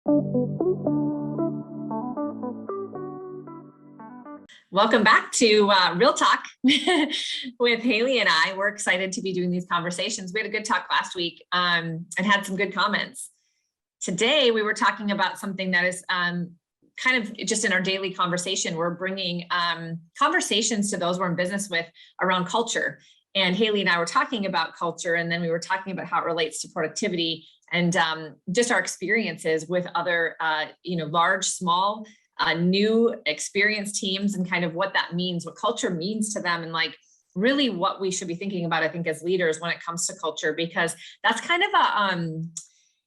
Welcome back to Real Talk with Haley and I. We're excited to be doing these conversations. We had a good talk last week and had some good comments. Today, we were talking about something that is kind of just in our daily conversation. We're bringing conversations to those we're in business with around culture. And Haley and I were talking about culture, and then we were talking about how it relates to productivity and just our experiences with other, large, small, new experienced teams, and kind of what that means, what culture means to them, and like really what we should be thinking about, I think, as leaders when it comes to culture, because that's kind of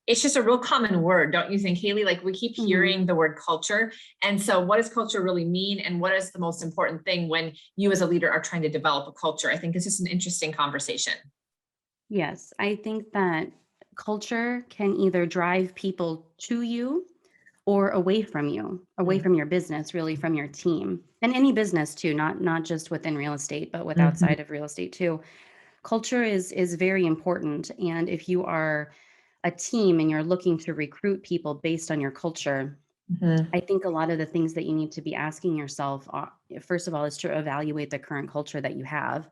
it's just a real common word, don't you think, Haley? Like we keep hearing the word culture. And so what does culture really mean? And what is the most important thing when you as a leader are trying to develop a culture? I think it's just an interesting conversation. Yes, I think that culture can either drive people to you or away from you, away from your business, really from your team. And any business too, not just within real estate, but with Mhm. outside of real estate too. Culture is very important. And if you are a team and you're looking to recruit people based on your culture, Mhm. I think a lot of the things that you need to be asking yourself, first of all, is to evaluate the current culture that you have.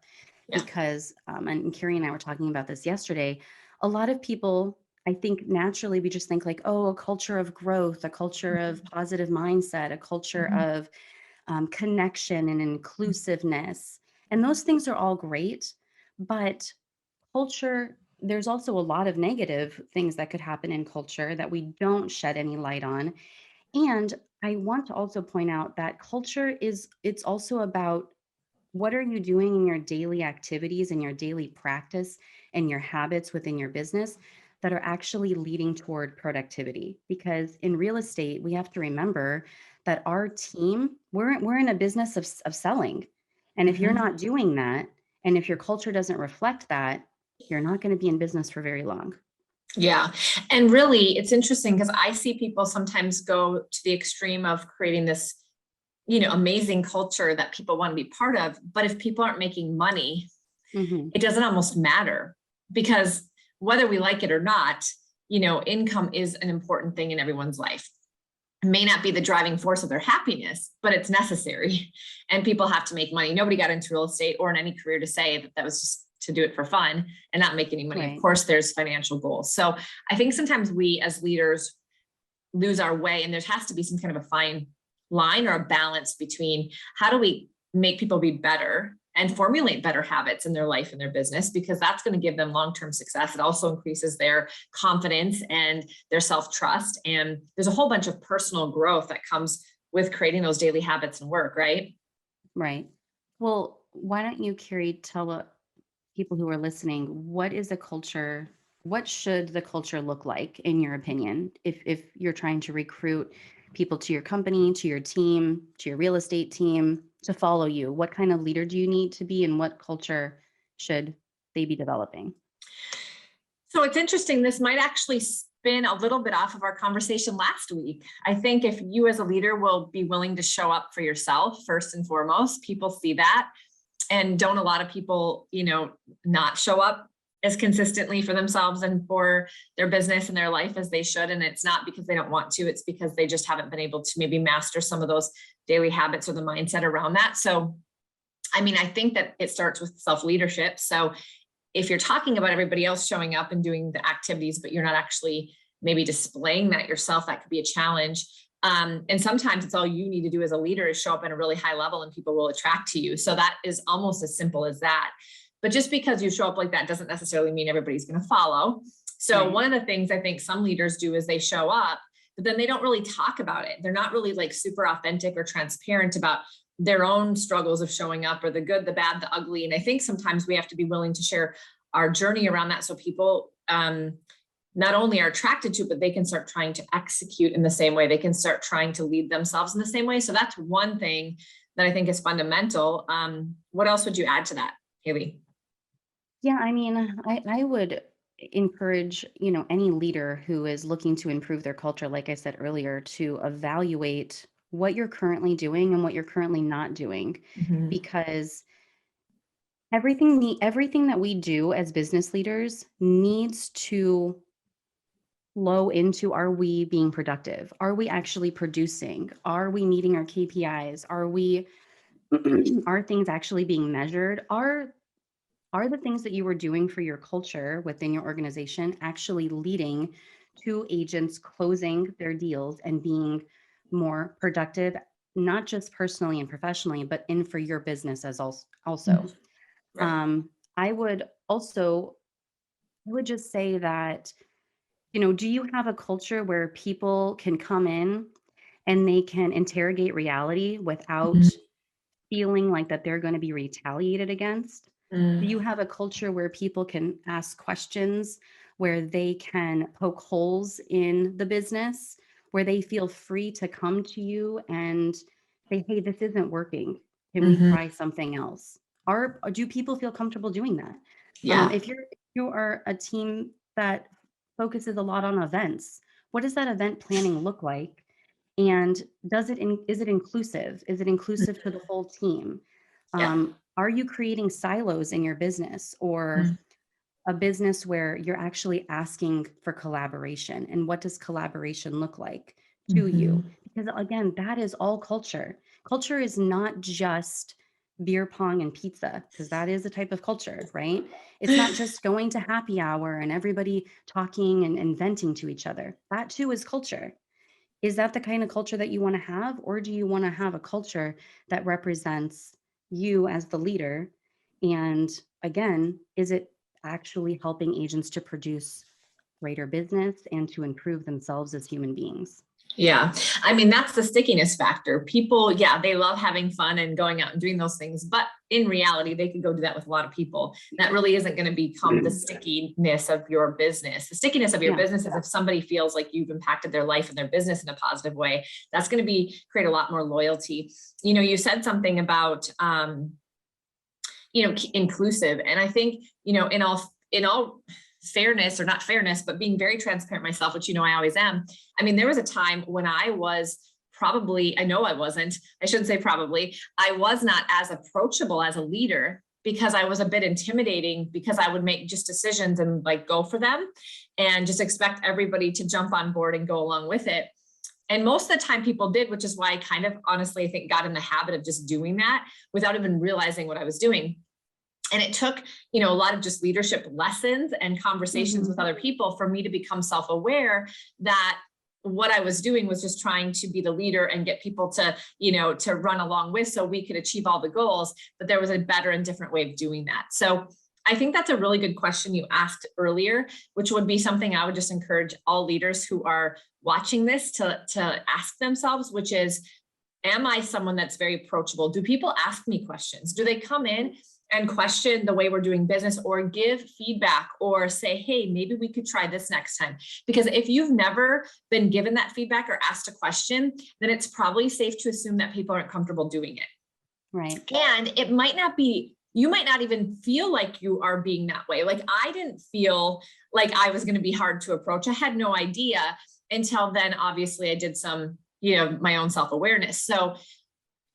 Yeah. Because, and Carrie and I were talking about this yesterday, a lot of people, I think naturally we just think like, oh, a culture of growth, a culture of positive mindset, a culture Mhm. of connection and inclusiveness. And those things are all great. But culture, there's also a lot of negative things that could happen in culture that we don't shed any light on. And I want to also point out that culture it's also about what are you doing in your daily activities and your daily practice and your habits within your business that are actually leading toward productivity? Because in real estate, we have to remember that our team, we're in a business of selling. And if you're Mhm. not doing that, and if your culture doesn't reflect that, you're not going to be in business for very long. Yeah. And really, it's interesting because I see people sometimes go to the extreme of creating this, amazing culture that people want to be part of. But if people aren't making money, Hmm. it doesn't almost matter, because whether we like it or not, income is an important thing in everyone's life. It may not be the driving force of their happiness, but it's necessary. And people have to make money. Nobody got into real estate or in any career to say that that was just to do it for fun and not make any money. Of Right. course, there's financial goals. So I think sometimes we as leaders lose our way, and there has to be some kind of a fine line or a balance between how do we make people be better and formulate better habits in their life and their business, because that's going to give them long-term success. It also increases their confidence and their self-trust, and there's a whole bunch of personal growth that comes with creating those daily habits and work, right? Right. Well, why don't you, Carrie, tell people who are listening, what is a culture? What should the culture look like, in your opinion, if you're trying to recruit people to your company, to your team, to your real estate team, to follow you? What kind of leader do you need to be, and what culture should they be developing? So it's interesting. This might actually spin a little bit off of our conversation last week. I think if you as a leader will be willing to show up for yourself, first and foremost, people see that. And don't a lot of people, not show up as consistently for themselves and for their business and their life as they should? And it's not because they don't want to, it's because they just haven't been able to maybe master some of those daily habits or the mindset around that. So, I mean, I think that it starts with self-leadership. So if you're talking about everybody else showing up and doing the activities, but you're not actually maybe displaying that yourself, that could be a challenge. And sometimes it's all you need to do as a leader is show up at a really high level and people will attract to you. So that is almost as simple as that. But just because you show up like that doesn't necessarily mean everybody's going to follow. So Right. one of the things I think some leaders do is they show up, but then they don't really talk about it. They're not really like super authentic or transparent about their own struggles of showing up, or the good, the bad, the ugly. And I think sometimes we have to be willing to share our journey around that, so people not only are attracted to it, but they can start trying to execute in the same way. They can start trying to lead themselves in the same way. So that's one thing that I think is fundamental. What else would you add to that, Haley? Yeah, I mean, I would encourage, any leader who is looking to improve their culture, like I said earlier, to evaluate what you're currently doing and what you're currently not doing. Mhm. Because everything that we do as business leaders needs to flow into, are we being productive? Are we actually producing? Are we meeting our KPIs? Are we are things actually being measured? Are the things that you were doing for your culture within your organization actually leading to agents closing their deals and being more productive, not just personally and professionally, but in for your business as also? Mhm. Right. I would also, I would just say that, do you have a culture where people can come in and they can interrogate reality without Mhm. feeling like that they're going to be retaliated against? Do you Mm. have a culture where people can ask questions, where they can poke holes in the business, where they feel free to come to you and say, hey, this isn't working. Can we Mhm. try something else? Do people feel comfortable doing that? Yeah. If you are a team that focuses a lot on events, what does that event planning look like? And is it inclusive? Is it inclusive to the whole team? Yeah. Are you creating silos in your business, or Mm. a business where you're actually asking for collaboration? And what does collaboration look like to you? Mhm. Because again, that is all culture. Culture is not just beer pong and pizza, because that is a type of culture, right? It's not just going to happy hour and everybody talking and venting to each other. That too is culture. Is that the kind of culture that you want to have? Or do you want to have a culture that represents you as the leader? And again, is it actually helping agents to produce greater business and to improve themselves as human beings? Yeah. I mean, that's the stickiness factor. People, yeah, they love having fun and going out and doing those things. But in reality, they could go do that with a lot of people. That really isn't going to become the stickiness of your business. The stickiness of your Yeah. business is if somebody feels like you've impacted their life and their business in a positive way. That's going to create a lot more loyalty. You said something about inclusive. And I think, in all fairness, or not fairness, but being very transparent myself, which, I always am. I mean, there was a time when I was probably, I know I wasn't, I shouldn't say probably, I was not as approachable as a leader because I was a bit intimidating, because I would make just decisions and like go for them and just expect everybody to jump on board and go along with it. And most of the time people did, which is why I kind of honestly, I think, got in the habit of just doing that without even realizing what I was doing. And it took, a lot of just leadership lessons and conversations with Mhm. other people for me to become self-aware that what I was doing was just trying to be the leader and get people to run along with, so we could achieve all the goals. But there was a better and different way of doing that. So I think that's a really good question you asked earlier, which would be something I would just encourage all leaders who are watching this to ask themselves, which is, am I someone that's very approachable? Do people ask me questions? Do they come in and question the way we're doing business, or give feedback, or say, hey, maybe we could try this next time? Because if you've never been given that feedback or asked a question, then it's probably safe to assume that people aren't comfortable doing it. Right. And it might not be, you might not even feel like you are being that way. Like, I didn't feel like I was going to be hard to approach. I had no idea until then. Obviously, I did some, my own self-awareness. So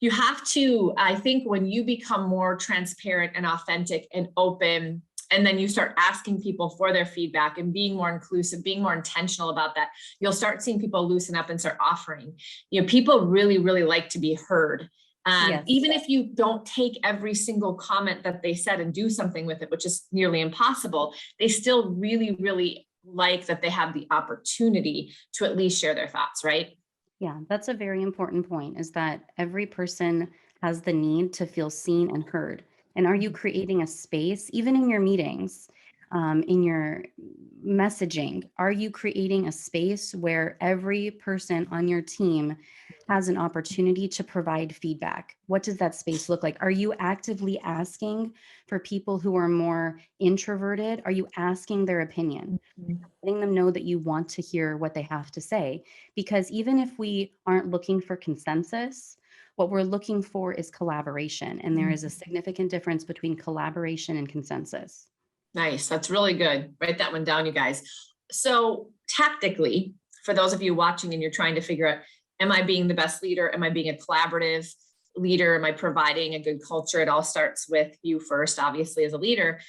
you have to, I think, when you become more transparent and authentic and open, and then you start asking people for their feedback and being more inclusive, being more intentional about that, you'll start seeing people loosen up and start offering. People really, really like to be heard. Yes. Even if you don't take every single comment that they said and do something with it, which is nearly impossible, they still really, really like that they have the opportunity to at least share their thoughts, right? Yeah, that's a very important point, is that every person has the need to feel seen and heard. And are you creating a space, even in your meetings, in your messaging? Are you creating a space where every person on your team has an opportunity to provide feedback? What does that space look like? Are you actively asking for people who are more introverted? Are you asking their opinion? Letting them know that you want to hear what they have to say? Because even if we aren't looking for consensus, what we're looking for is collaboration. And there is a significant difference between collaboration and consensus. Nice. That's really good. Write that one down, you guys. So tactically, for those of you watching and you're trying to figure out, am I being the best leader? Am I being a collaborative leader? Am I providing a good culture? It all starts with you first, obviously, as a leader.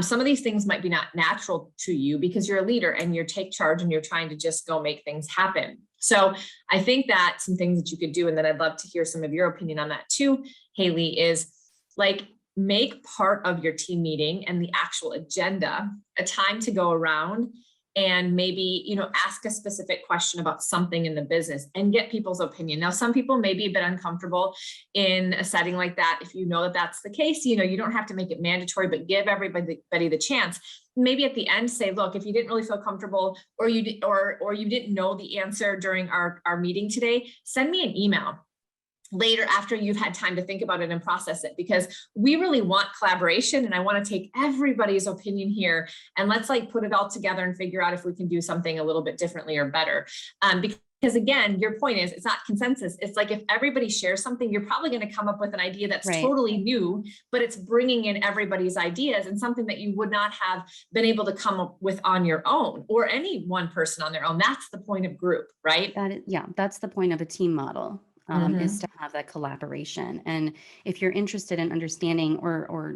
Some of these things might be not natural to you because you're a leader and you're take charge and you're trying to just go make things happen. So I think that some things that you could do, and then I'd love to hear some of your opinion on that too, Haley, is like make part of your team meeting and the actual agenda a time to go around and maybe, ask a specific question about something in the business and get people's opinion. Now, some people may be a bit uncomfortable in a setting like that. If you know that that's the case, you don't have to make it mandatory, but give everybody the chance. Maybe at the end say, look, if you didn't really feel comfortable or you didn't know the answer during our meeting today, send me an email later after you've had time to think about it and process it, because we really want collaboration and I want to take everybody's opinion here and let's put it all together and figure out if we can do something a little bit differently or better. Because again, your point is it's not consensus. It's like if everybody shares something, you're probably going to come up with an idea that's totally new, but it's bringing in everybody's ideas and something that you would not have been able to come up with on your own or any one person on their own. That's the point of group, right? That's the point of a team model. Is to have that collaboration. And if you're interested in understanding or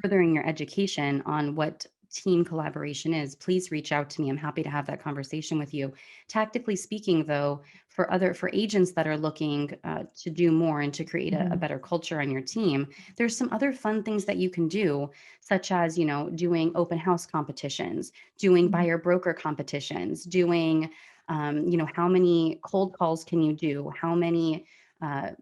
furthering your education on what team collaboration is, please reach out to me. I'm happy to have that conversation with you. Tactically speaking, though, for agents that are looking to do more and to create a better culture on your team, there's some other fun things that you can do, such as, doing open house competitions, doing buyer broker competitions, doing how many cold calls can you do? How many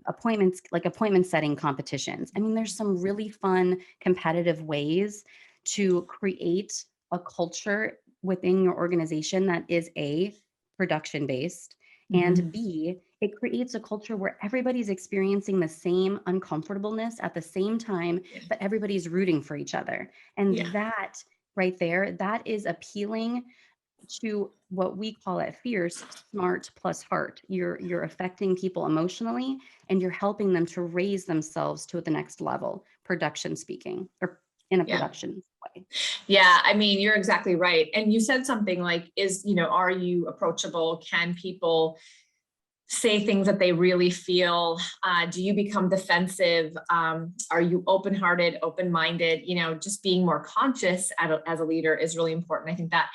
appointment setting competitions? I mean, there's some really fun competitive ways to create a culture within your organization that is A, production based, and B, it creates a culture where everybody's experiencing the same uncomfortableness at the same time, but everybody's rooting for each other. And that right there, that is appealing to what we call it fierce, smart plus heart. You're affecting people emotionally and you're helping them to raise themselves to the next level, production speaking, or in a production way. Yeah, I mean, you're exactly right. And you said something like, are you approachable? Can people say things that they really feel? Do you become defensive? Are you open-hearted, open-minded? Just being more conscious as a leader is really important. I think that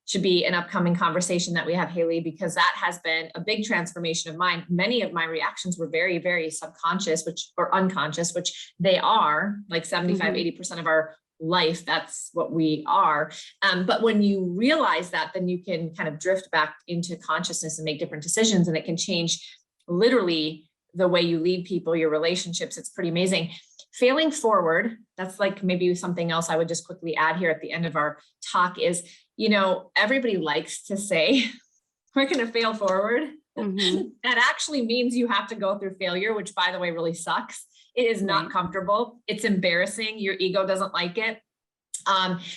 should be an upcoming conversation that we have, Haley, because that has been a big transformation of mine. Many of my reactions were very, very subconscious, or unconscious, which they are like 75, 80% of our life. That's what we are. But when you realize that, then you can kind of drift back into consciousness and make different decisions. And it can change literally the way you lead people, your relationships. It's pretty amazing. Failing forward, that's maybe something else I would just quickly add here at the end of our talk is, everybody likes to say, we're going to fail forward. That actually means you have to go through failure, which by the way, really sucks. It is not comfortable. It's embarrassing. Your ego doesn't like it.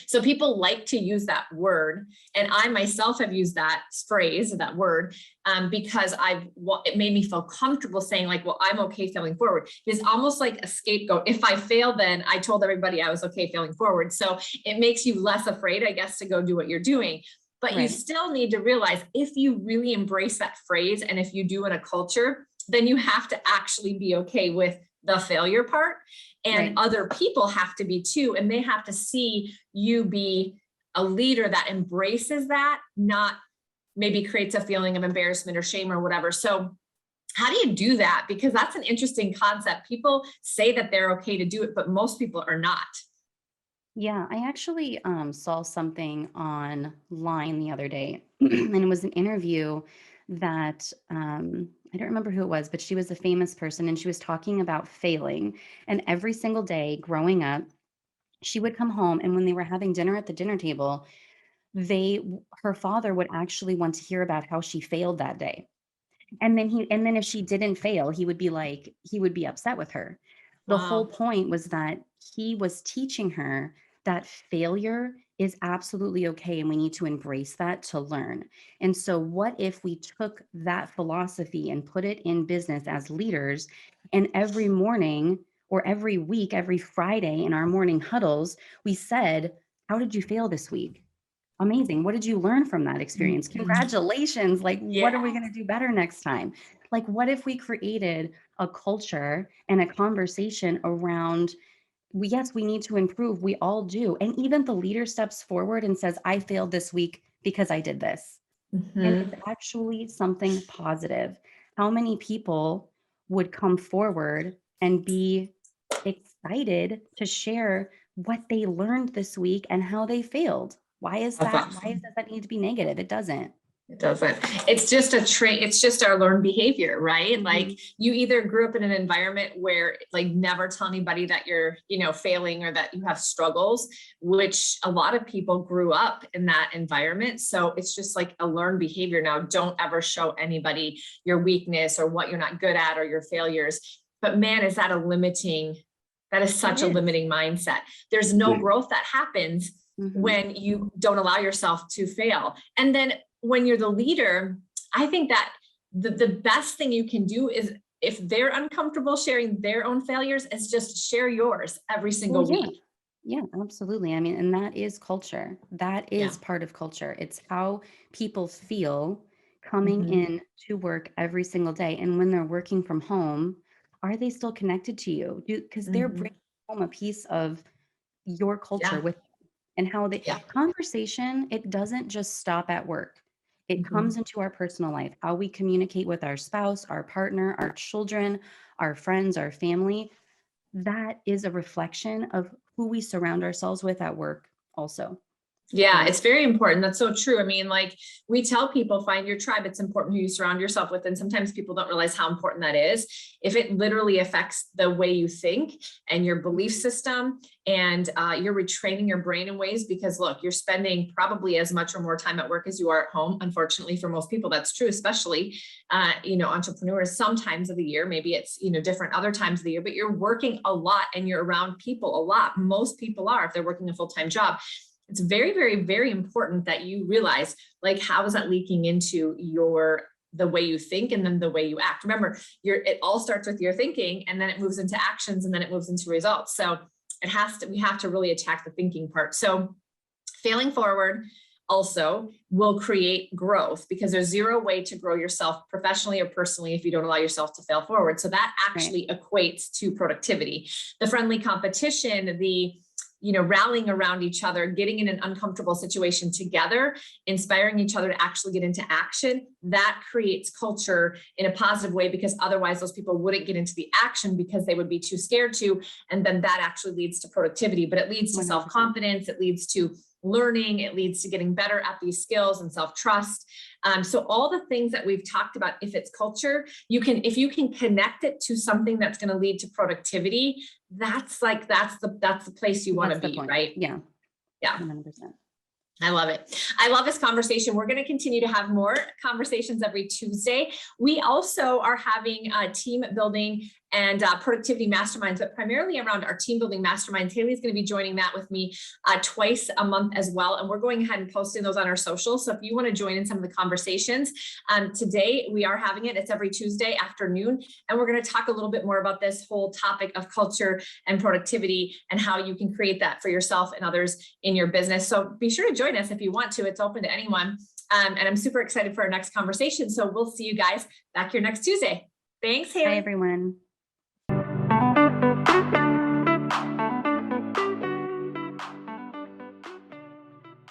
So people like to use that word. And I myself have used that phrase, that word, because it made me feel comfortable saying well, I'm okay failing forward. It's almost like a scapegoat. If I fail, then I told everybody I was okay failing forward. So it makes you less afraid, I guess, to go do what you're doing. But you still need to realize if you really embrace that phrase, and if you do in a culture, then you have to actually be okay with the failure part. And other people have to be too. And they have to see you be a leader that embraces that, not maybe creates a feeling of embarrassment or shame or whatever. So how do you do that? Because that's an interesting concept. People say that they're okay to do it, but most people are not. Yeah, I actually saw something online the other day, and it was an interview that I don't remember who it was, but she was a famous person, and she was talking about failing. And every single day growing up, she would come home, and when they were having dinner at the dinner table, her father would actually want to hear about how she failed that day. And then if she didn't fail, he would be upset with her. The whole point was that he was teaching her that failure is absolutely okay and we need to embrace that to learn. And so what if we took that philosophy and put it in business as leaders, and every morning or every week, every Friday in our morning huddles, we said, how did you fail this week? Amazing. What did you learn from that experience? Congratulations. What are we going to do better next time? What if we created a culture and a conversation around yes, we need to improve. We all do. And even the leader steps forward and says, I failed this week because I did this. And it's Mhm. actually something positive. How many people would come forward and be excited to share what they learned this week and how they failed? Why is That's that? Why awesome. does that need to be negative? It doesn't. It doesn't. It's just a trait. It's just our learned behavior, right? Like Mhm. you either grew up in an environment where like never tell anybody that you're, failing or that you have struggles, which a lot of people grew up in that environment. So it's just like a learned behavior. Now, don't ever show anybody your weakness or what you're not good at or your failures. But man, is that that is It such a is. limiting mindset. There's no growth that happens Mhm. when you don't allow yourself to fail. And then when you're the leader, I think that the best thing you can do is if they're uncomfortable sharing their own failures, is just share yours every Well, single yeah. week. Yeah, absolutely. I mean, and that is culture. That Yeah. is part of culture. It's how people feel coming Mhm. in to work every single day. And when they're working from home, are they still connected to you? Because they're Mhm. bringing home a piece of your culture Yeah. with and how they Yeah. conversation, it doesn't just stop at work. It Mhm. comes into our personal life, how we communicate with our spouse, our partner, our children, our friends, our family. That is a reflection of who we surround ourselves with at work also. Yeah, So it's very important. That's so true. I mean, like we tell people, find your tribe. It's important who you surround yourself with. And sometimes people don't realize how important that is. If it literally affects the way you think and your belief system, and you're retraining your brain in ways, because look, you're spending probably as much or more time at work as you are at home. Unfortunately, for most people, that's true, especially, entrepreneurs sometimes of the year. Maybe it's, different other times of the year, but you're working a lot and you're around people a lot. Most people are, if they're working a full-time job. It's very, very, very important that you realize, like, how is that leaking into the way you think and then the way you act. Remember, it all starts with your thinking, and then it moves into actions, and then it moves into results. So we have to really attack the thinking part. So failing forward also will create growth, because there's zero way to grow yourself professionally or personally if you don't allow yourself to fail forward. So that right. actually equates to productivity. The friendly competition, the rallying around each other, getting in an uncomfortable situation together, inspiring each other to actually get into action, that creates culture in a positive way, because otherwise those people wouldn't get into the action because they would be too scared to. And then that actually leads to productivity, but it leads to 100%. self-confidence. It leads to learning. It leads to getting better at these skills and self-trust. So all the things that we've talked about, if it's culture, if you can connect it to something that's going to lead to productivity, that's the place you want That's to the be, point. right? Yeah, Yeah. 100%. I love it. I love this conversation. We're going to continue to have more conversations every Tuesday. We also are having team building and productivity masterminds, but primarily around our team building masterminds. Haley's going to be joining that with me twice a month as well. And we're going ahead and posting those on our socials. So if you want to join in some of the conversations, today we are having it. It's every Tuesday afternoon. And we're going to talk a little bit more about this whole topic of culture and productivity and how you can create that for yourself and others in your business. So be sure to join us if you want to. It's open to anyone. And I'm super excited for our next conversation. So we'll see you guys back here next Tuesday. Thanks, Bye, Haley. everyone.